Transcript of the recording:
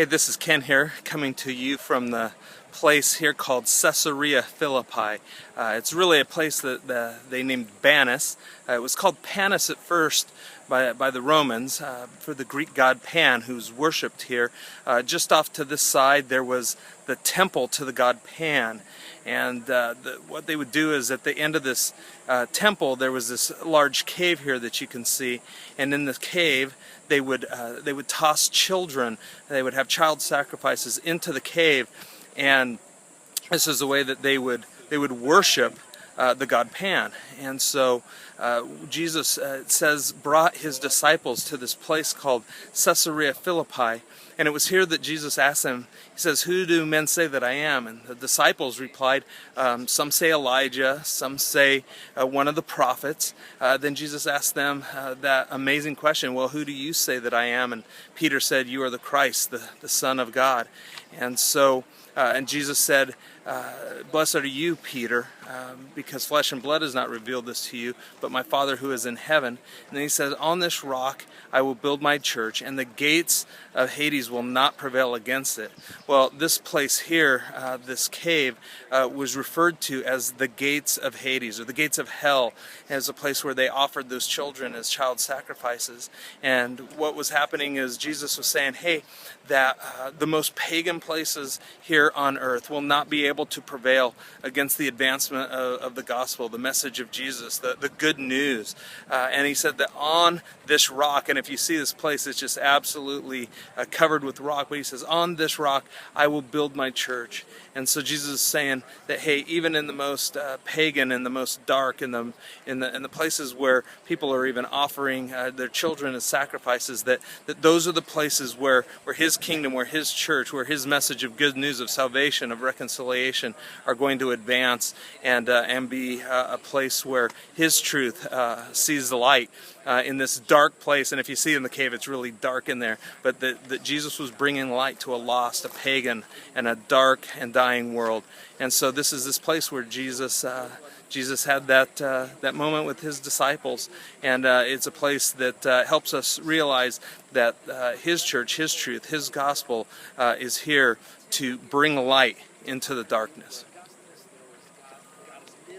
Hey, this is Ken here, coming to you from the place here called Caesarea Philippi. It's really a place that they named Banyas. It was called Panis at first by the Romans for the Greek god Pan, who's worshipped here. Just off to this side there was the temple to the god Pan. And what they would do is at the end of this temple there was this large cave here that you can see, and in the cave they would toss children. They would have child sacrifices into the cave, and this is the way that they would worship the god Pan. And so Jesus, it says, brought his disciples to this place called Caesarea Philippi, and it was here that Jesus asked them, he says, "Who do men say that I am?" And the disciples replied, some say Elijah, some say one of the prophets. Then Jesus asked them that amazing question, well, who do you say that I am? And Peter said, "You are the Christ, the Son of God." And so, and Jesus said, "Blessed are you, Peter, because flesh and blood has not revealed this to you, but my Father who is in heaven." And then he says, "On this rock I will build my church, and the gates of Hades will not prevail against it." Well, this place here, this cave, was referred to as the gates of Hades, or the gates of hell, as a place where they offered those children as child sacrifices. And what was happening is Jesus was saying, hey, that the most pagan places here on earth will not be able to prevail against the advancement of the gospel, the message of Jesus, the good news. And he said that on this rock, and if you see this place, it's just absolutely covered with rock, but he says, "On this rock I will build my church." And so Jesus is saying that, hey, even in the most pagan and the most dark, in the places where people are even offering their children as sacrifices, that those are the places where his kingdom, where his church, where his message of good news, of salvation, of reconciliation are going to advance and be a place where his truth sees the light in this dark place. And if you see in the cave, it's really dark in there, but that Jesus was bringing light to a lost, a pagan, and a dark and dying world. And so this is this place where Jesus had that moment with his disciples, and it's a place that helps us realize that his church, his truth, his gospel is here to bring light into the darkness.